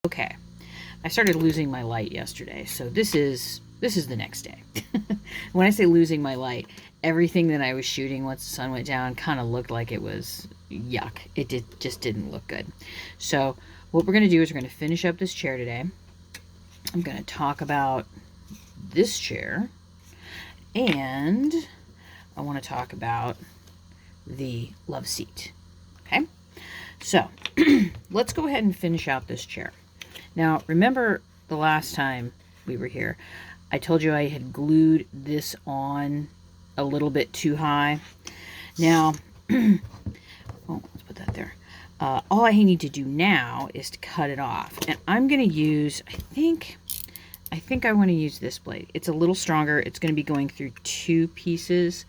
Okay, I started losing my light yesterday, so this is the next day. When I say losing my light, everything that I was shooting once the sun went down kind of looked like it was yuck. Just didn't look good. So what we're going to do is we're going to finish up this chair today. I'm going to talk about this chair, and I want to talk about the love seat. Okay, so let's go ahead and finish out this chair. Now, remember the last time we were here, I told you I had glued this on a little bit too high. Now, oh, let's put that there. All I need to do now is to cut it off. And I'm going to use, I think I want to use this blade. It's a little stronger. It's going to be going through 2 pieces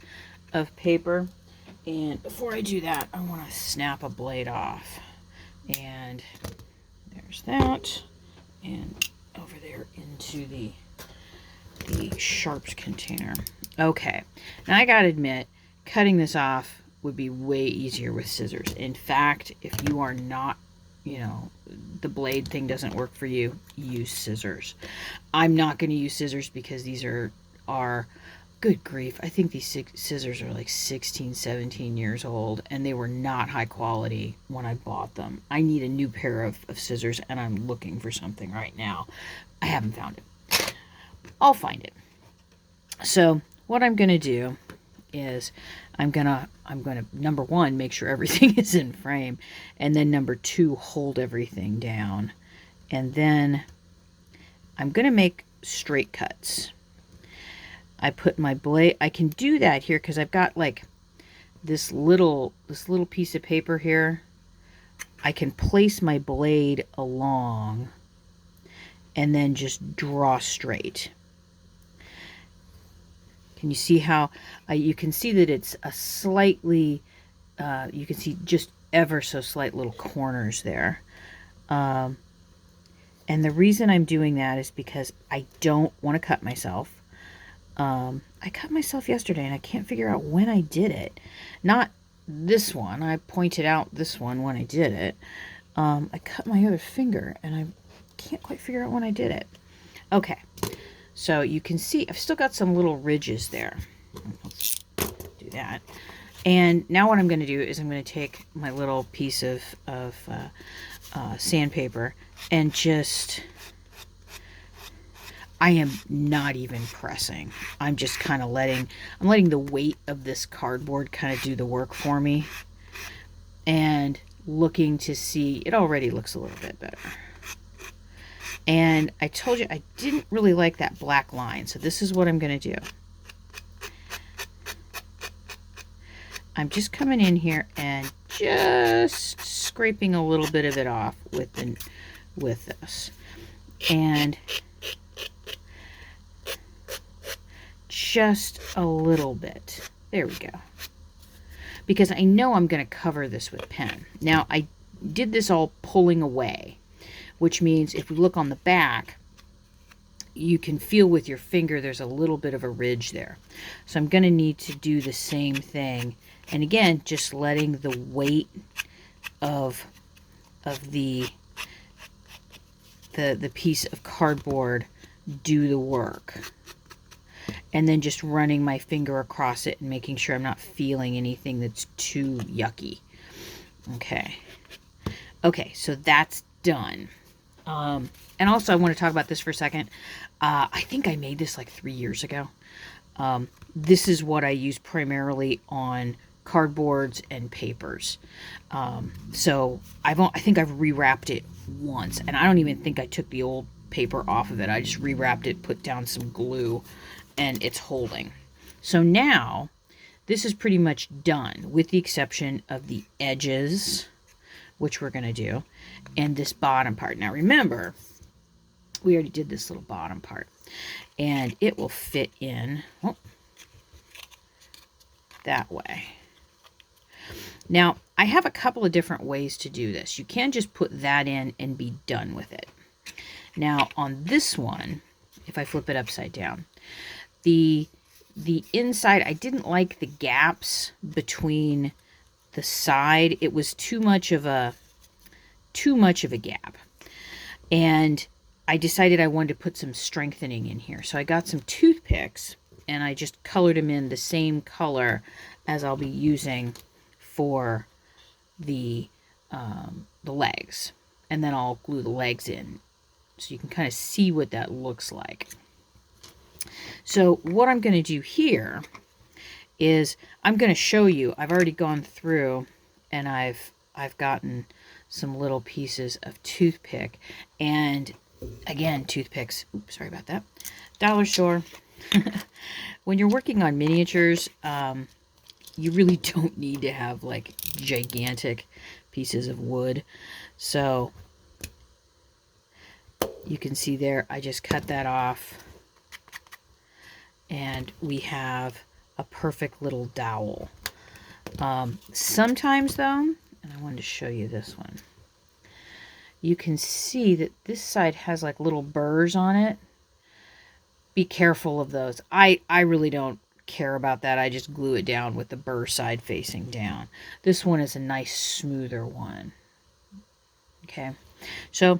of paper. And before I do that, I want to snap a blade off. And there's that. And over there into the sharps container. Okay, now I gotta admit, cutting this off would be way easier with scissors. In fact, if you are not, the blade thing doesn't work for you, use scissors. I'm not going to use scissors because these are good grief, I think these scissors are like 16, 17 years old, and they were not high quality when I bought them. I need a new pair of scissors, and I'm looking for something right now. I haven't found it. I'll find it. So what I'm going to do is I'm going to, number 1, make sure everything is in frame, and then number 2, hold everything down. And then I'm going to make straight cuts. I put my blade, I can do that here because I've got like this little piece of paper here. I can place my blade along and then just draw straight. Can you see how, you can see that it's a slightly, you can see just ever so slight little corners there. And the reason I'm doing that is because I don't want to cut myself. I cut myself yesterday and I can't figure out when I did it. Not this one. I pointed out this one when I did it. I cut my other finger and I can't quite figure out when I did it. Okay, so you can see I've still got some little ridges there. Let's do that. And now what I'm going to do is I'm going to take my little piece of sandpaper and just... I am not even pressing. I'm just kind of letting the weight of this cardboard kind of do the work for me. And looking to see, it already looks a little bit better. And I told you I didn't really like that black line. So this is what I'm going to do. I'm just coming in here and just scraping a little bit of it off with this. And just a little bit. There we go. Because I know I'm going to cover this with pen. Now, I did this all pulling away, which means if we look on the back, you can feel with your finger there's a little bit of a ridge there. So I'm going to need to do the same thing. And again, just letting the weight of the piece of cardboard do the work. And then just running my finger across it and making sure I'm not feeling anything that's too yucky. Okay. Okay, so that's done. And also I want to talk about this for a second. I think I made this like 3 years ago. This is what I use primarily on cardboards and papers. So I think I've rewrapped it once, and I don't even think I took the old paper off of it. I just rewrapped it, put down some glue, and it's holding. So now this is pretty much done, with the exception of the edges, which we're going to do, and this bottom part. Now remember, we already did this little bottom part, and it will fit in that way. Now, I have a couple of different ways to do this. You can just put that in and be done with it. Now, on this one, if I flip it upside down, the inside, I didn't like the gaps between the side. It was too much of a gap. And I decided I wanted to put some strengthening in here. So I got some toothpicks and I just colored them in the same color as I'll be using for the legs. And then I'll glue the legs in so you can kind of see what that looks like. So what I'm going to do here is I'm going to show you. I've already gone through and I've gotten some little pieces of toothpick. And again, toothpicks, oops, sorry about that, dollar store. When you're working on miniatures, you really don't need to have like gigantic pieces of wood. So you can see there, I just cut that off. And we have a perfect little dowel. Sometimes though, and I wanted to show you this one, you can see that this side has like little burrs on it. Be careful of those. I really don't care about that. I just glue it down with the burr side facing down. This one is a nice smoother one. Okay, so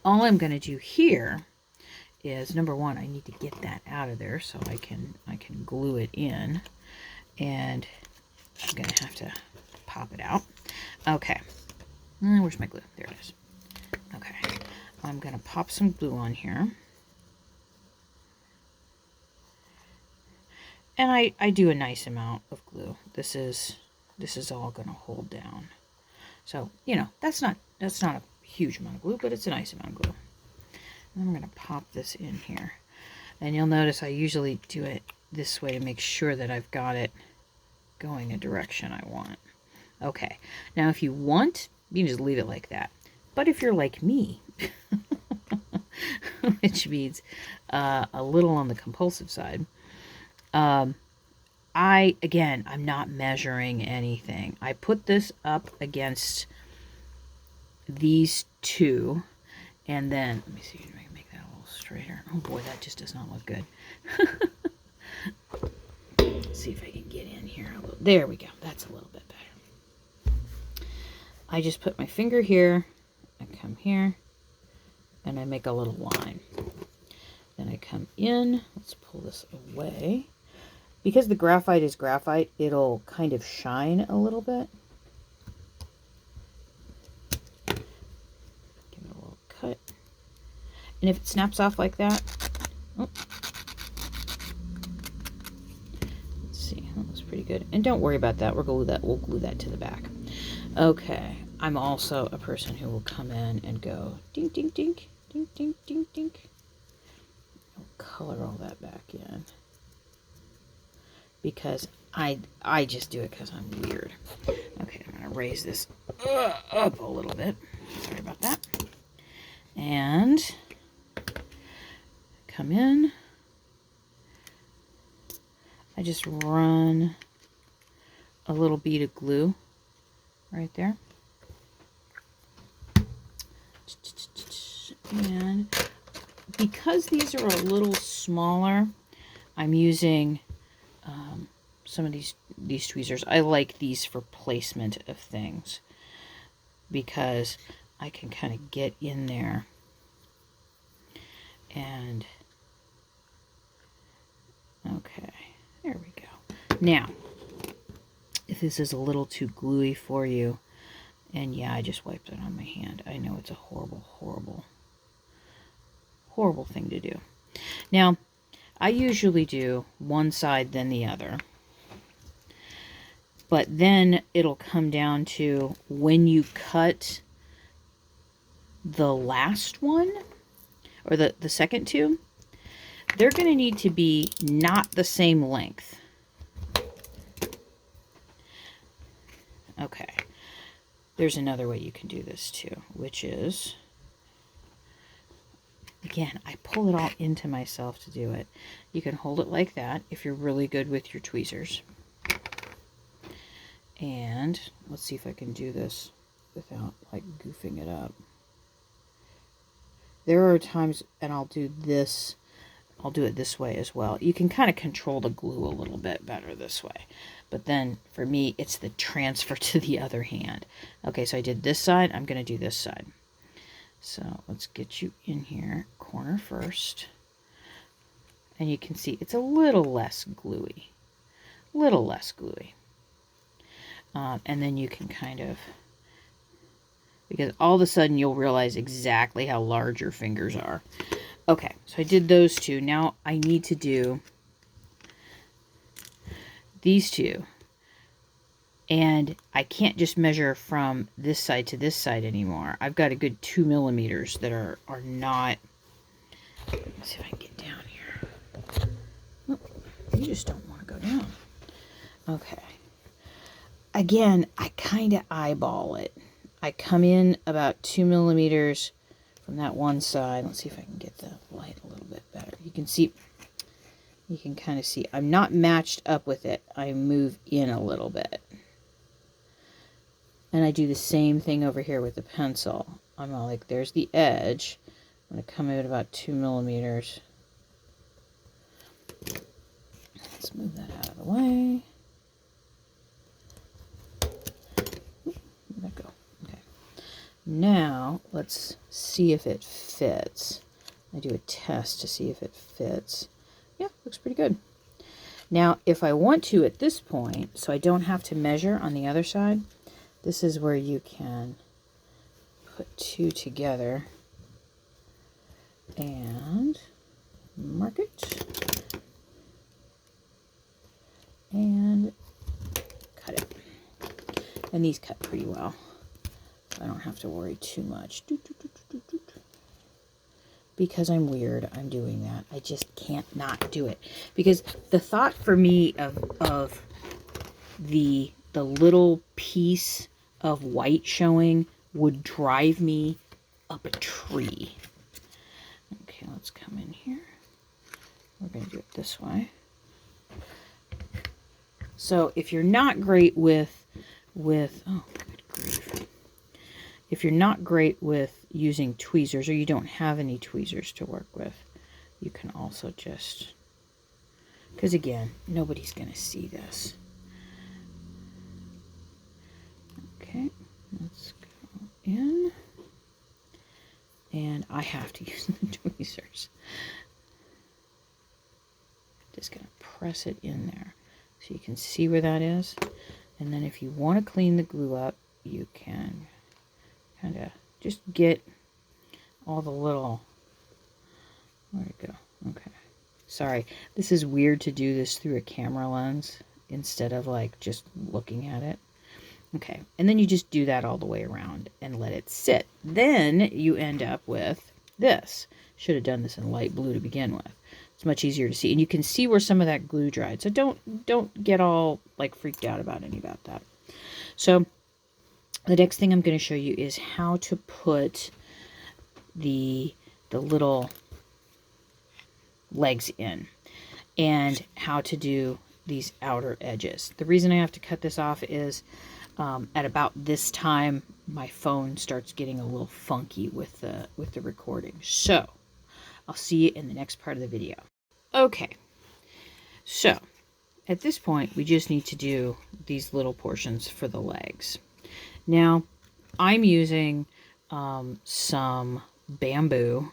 all I'm going to do here is, number one, I need to get that out of there so I can glue it in, and I'm going to have to pop it out. Okay, where's my glue? There it is. Okay, I'm going to pop some glue on here. And I do a nice amount of glue. This is all going to hold down. So, you know, that's not a huge amount of glue, but it's a nice amount of glue. And I'm going to pop this in here. And you'll notice I usually do it this way to make sure that I've got it going a direction I want. Okay. Now, if you want, you can just leave it like that. But if you're like me, which means a little on the compulsive side, I'm not measuring anything. I put this up against these two, and then, let me see if I can make that a little straighter. Oh boy, that just does not look good. Let's see if I can get in here a little. There we go. That's a little bit better. I just put my finger here, I come here, and I make a little line. Then I come in. Let's pull this away. Because the graphite is graphite, it'll kind of shine a little bit. Give it a little cut. And if it snaps off like that, oh, let's see, that looks pretty good. And don't worry about that. We'll glue that to the back. Okay, I'm also a person who will come in and go dink, dink, dink, dink, dink, dink, dink. I'll color all that back in. Because I just do it because I'm weird. Okay, I'm going to raise this up a little bit. Sorry about that. And come in. I just run a little bead of glue right there. And because these are a little smaller, I'm using some of these tweezers. I like these for placement of things because I can kind of get in there and okay, there we go. Now, if this is a little too gluey for you, and yeah, I just wiped it on my hand. I know it's a horrible, horrible, horrible thing to do. Now, I usually do one side then the other. But then it'll come down to when you cut the last one, or the second two, they're going to need to be not the same length. Okay. There's another way you can do this too, which is, again, I pull it all into myself to do it. You can hold it like that if you're really good with your tweezers. And let's see if I can do this without like goofing it up. There are times, and I'll do it this way as well. You can kind of control the glue a little bit better this way. But then for me, it's the transfer to the other hand. Okay, so I did this side. I'm going to do this side. So let's get you in here, corner first. And you can see it's a little less gluey. Little less gluey. And then you can kind of, because all of a sudden you'll realize exactly how large your fingers are. Okay, so I did those two. Now I need to do these two. And I can't just measure from this side to this side anymore. I've got a good 2 millimeters that are not. Let's see if I can get down here. Oh, you just don't want to go down. Okay. Again, I kind of eyeball it. I come in about 2 millimeters from that one side. Let's see if I can get the light a little bit better. You can see, you can kind of see I'm not matched up with it. I move in a little bit. And I do the same thing over here with the pencil. I'm all like, there's the edge. I'm going to come in about 2 millimeters. Let's move that out of the way. Let go. Okay. Now, let's see if it fits. I do a test to see if it fits. Yeah, looks pretty good. Now, if I want to at this point, so I don't have to measure on the other side, this is where you can put two together and mark it and cut it. And these cut pretty well, so I don't have to worry too much. Because I'm weird, I'm doing that. I just can't not do it. Because the thought for me of the little piece of white showing would drive me up a tree. Okay, let's come in here. We're going to do it this way. So if you're not great with oh, good grief. If you're not great with using tweezers, or you don't have any tweezers to work with, you can also just, because again, nobody's going to see this. Okay, let's go in. And I have to use the tweezers. Just going to press it in there so you can see where that is. And then if you want to clean the glue up, you can kind of just get all the little, where'd it go? Okay. Sorry, this is weird to do this through a camera lens instead of like just looking at it. Okay, and then you just do that all the way around and let it sit. Then you end up with this. Should have done this in light blue to begin with. It's much easier to see. And you can see where some of that glue dried. So don't get all like freaked out about any about that. So the next thing I'm going to show you is how to put the little legs in and how to do these outer edges. The reason I have to cut this off is at about this time my phone starts getting a little funky with the recording. So I'll see you in the next part of the video. Okay, so at this point we just need to do these little portions for the legs. Now I'm using some bamboo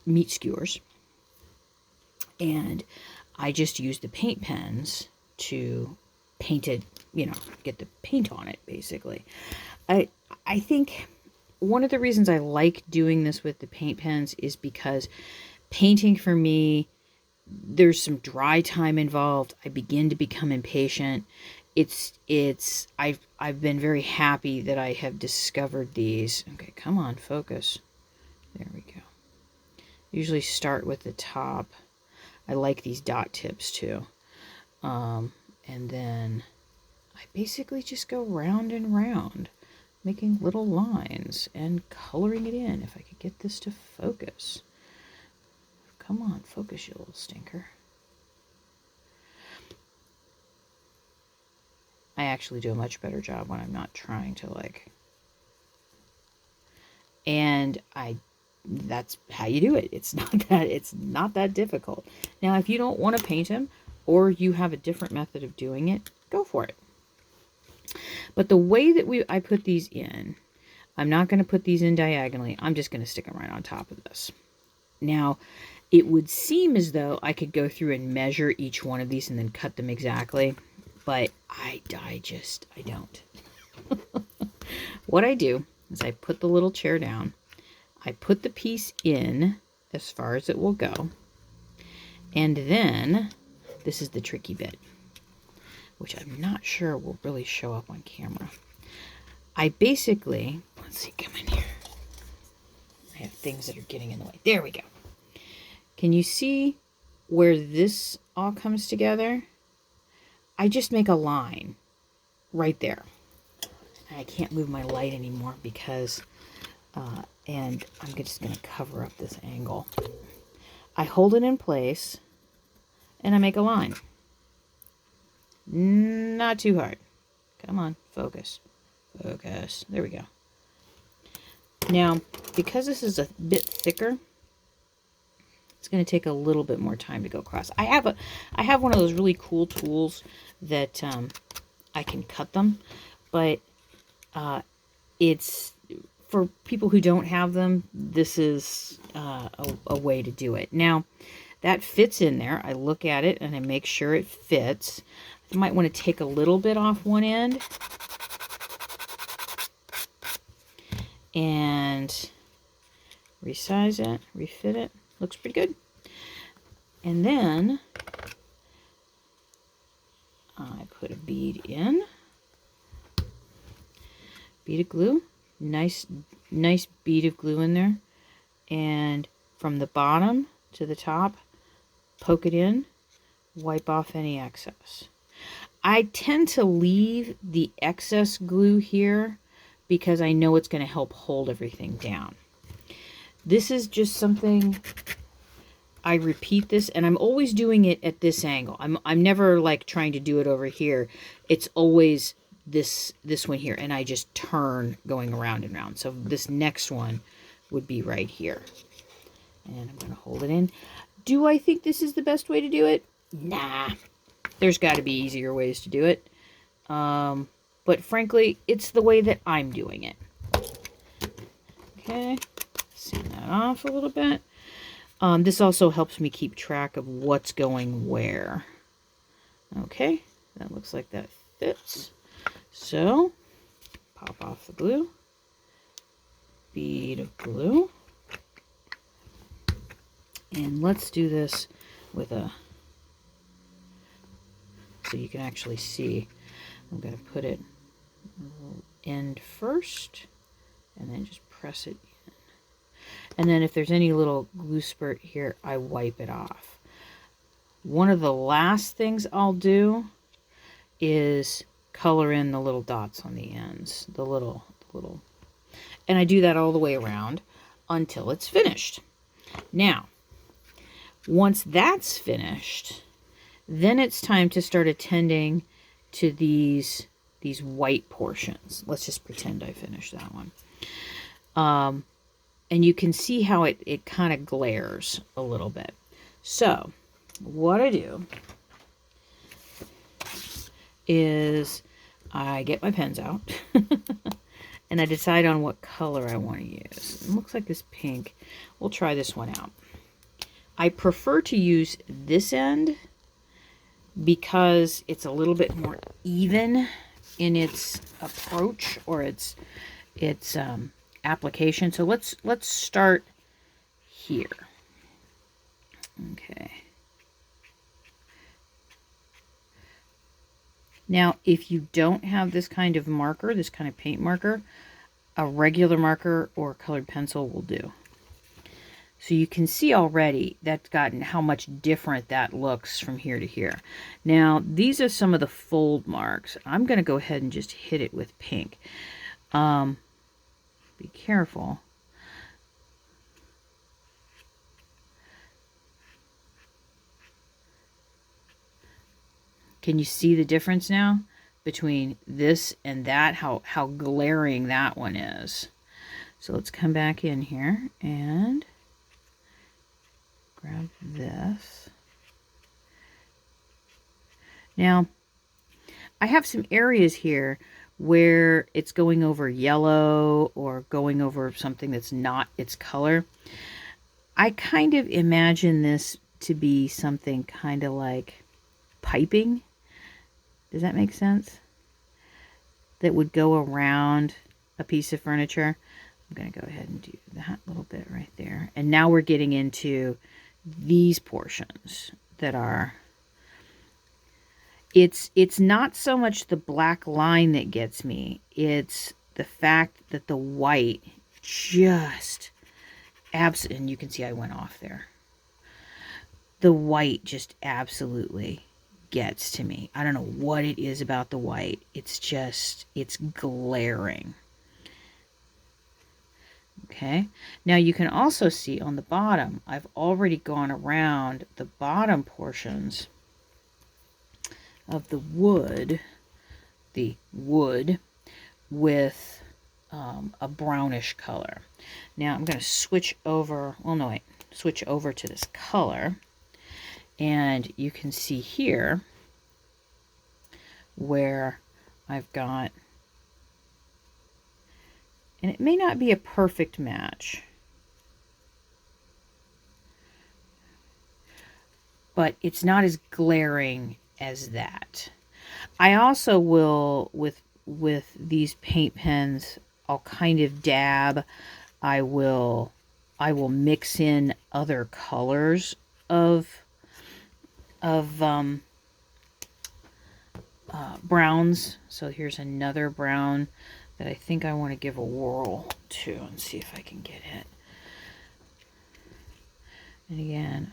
meat skewers, and I just use the paint pens to paint it, you know, get the paint on it basically. I think one of the reasons I like doing this with the paint pens is because painting for me, there's some dry time involved. I begin to become impatient. I've been very happy that I have discovered these. Okay, come on, focus. There we go. Usually start with the top. I like these dot tips too. And then I basically just go round and round, making little lines and coloring it in. If I could get this to focus. Come on, focus, you little stinker. I actually do a much better job when I'm not trying to like, and that's how you do it. It's not that difficult. Now, if you don't want to paint them or you have a different method of doing it, go for it. But the way that I put these in, I'm not going to put these in diagonally. I'm just going to stick them right on top of this. Now, it would seem as though I could go through and measure each one of these and then cut them exactly, but I don't. What I do is I put the little chair down. I put the piece in as far as it will go. And then, this is the tricky bit, which I'm not sure will really show up on camera. I basically, let's see, come in here. I have things that are getting in the way. There we go. Can you see where this all comes together? I just make a line right there. I can't move my light anymore because, and I'm just going to cover up this angle. I hold it in place and I make a line. Not too hard. Come on, focus. Focus. There we go. Now, because this is a bit thicker, it's going to take a little bit more time to go across. I have one of those really cool tools that I can cut them, but it's for people who don't have them. This is a way to do it. Now, that fits in there. I look at it and I make sure it fits. I might want to take a little bit off one end and resize it, refit it. Looks pretty good. And then I put a bead in. Bead of glue. Nice bead of glue in there. And from the bottom to the top, poke it in, wipe off any excess. I tend to leave the excess glue here because I know it's going to help hold everything down. This is just something, I repeat this, and I'm always doing it at this angle. I'm never like trying to do it over here. It's always this one here, and I just turn going around and around. So this next one would be right here. And I'm going to hold it in. Do I think this is the best way to do it? Nah. There's got to be easier ways to do it. But frankly, it's the way that I'm doing it. Okay. Sand that off a little bit. This also helps me keep track of what's going where. Okay. That looks like that fits. So, pop off the glue. Bead of glue. And let's do this with a, so you can actually see. I'm going to put it end first, and then just press it in. And then if there's any little glue spurt here, I wipe it off. One of the last things I'll do is color in the little dots on the ends, the little, and I do that all the way around until it's finished. Now, once that's finished, then it's time to start attending to these white portions. Let's just pretend I finished that one. And you can see how it kind of glares a little bit. So, what I do is I get my pens out and I decide on what color I want to use. It looks like this pink. We'll try this one out. I prefer to use this end because it's a little bit more even in its approach or its application. So let's start here. Okay. Now, if you don't have this kind of marker, this kind of paint marker, a regular marker or colored pencil will do. So you can see already that's gotten how much different that looks from here to here. Now, these are some of the fold marks. I'm going to go ahead and just hit it with pink. Be careful. Can you see the difference now between this and that? How glaring that one is. So let's come back in here and grab this. Now, I have some areas here where it's going over yellow or going over something that's not its color. I kind of imagine this to be something kind of like piping. Does that make sense? That would go around a piece of furniture. I'm going to go ahead and do that little bit right there. And now we're getting into these portions that are... It's not so much the black line that gets me. It's the fact that the white just... and you can see I went off there. The white just absolutely gets to me. I don't know what it is about the white. It's glaring. Okay, now you can also see on the bottom, I've already gone around the bottom portions of the wood with a brownish color. Now I'm going to switch over, switch over to this color, and you can see here where I've got, and it may not be a perfect match, but it's not as glaring as that. I also will, with these paint pens, I'll kind of dab. I will mix in other colors of browns. So here's another brown that I think I want to give a whirl to and see if I can get it. And again,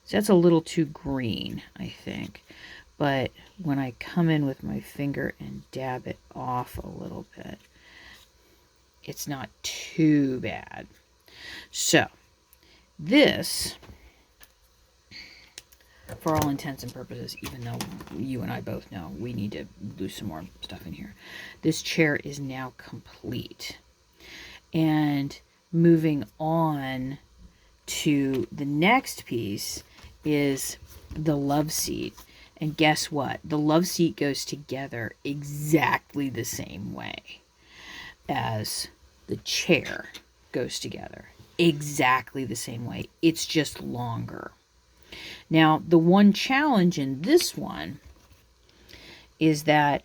so that's a little too green, I think. But when I come in with my finger and dab it off a little bit, it's not too bad. So this, for all intents and purposes, even though you and I both know we need to do some more stuff in here, this chair is now complete. And moving on to the next piece is the love seat. And guess what? The love seat goes together exactly the same way as the chair goes together. Exactly the same way. It's just longer. Now, the one challenge in this one is that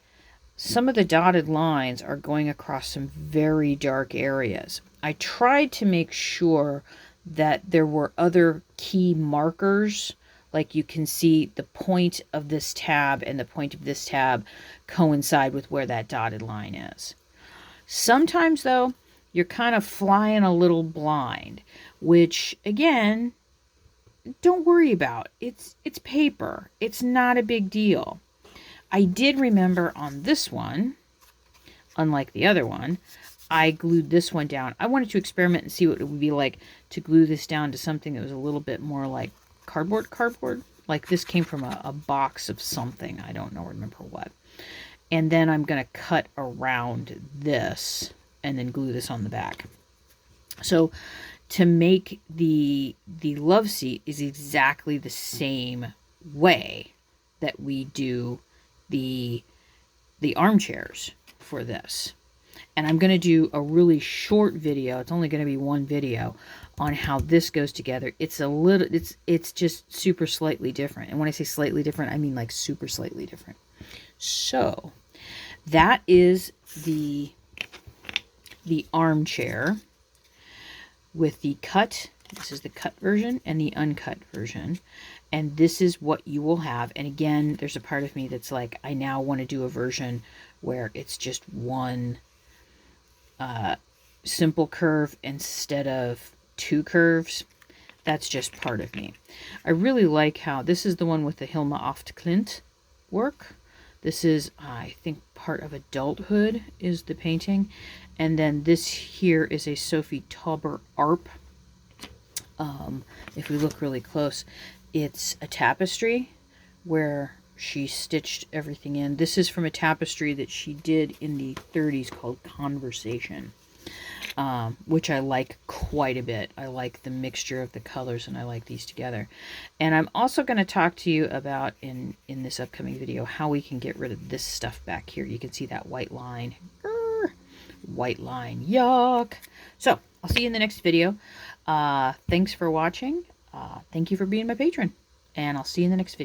some of the dotted lines are going across some very dark areas. I tried to make sure that there were other key markers, like you can see the point of this tab and the point of this tab coincide with where that dotted line is. Sometimes, though, you're kind of flying a little blind, which, again, don't worry about. It's paper. It's not a big deal. I did remember on this one, unlike the other one, I glued this one down. I wanted to experiment and see what it would be like to glue this down to something that was a little bit more like cardboard. Like this came from a box of something. I don't know, remember what. And then I'm going to cut around this and then glue this on the back. So to make the love seat is exactly the same way that we do the armchairs for this. And I'm going to do a really short video. It's only going to be one video on how this goes together. It's just super slightly different. And when I say slightly different, I mean like super slightly different. So that is the armchair with the cut. This is the cut version and the uncut version. And this is what you will have. And again, there's a part of me that's like, I now want to do a version where it's just one simple curve instead of two curves. That's just part of me. I really like how this is the one with the Hilma Oft Klint work. This is, I think, part of Adulthood is the painting. And then this here is a Sophie Tauber ARP. If we look really close, it's a tapestry where she stitched everything in. This is from a tapestry that she did in the 30s called Conversation. which I like quite a bit. I like the mixture of the colors, and I like these together. And I'm also going to talk to you about in this upcoming video how we can get rid of this stuff back here. You can see that white line. White line. Yuck. So I'll see you in the next video. Thanks for watching. Thank you for being my patron. And I'll see you in the next video.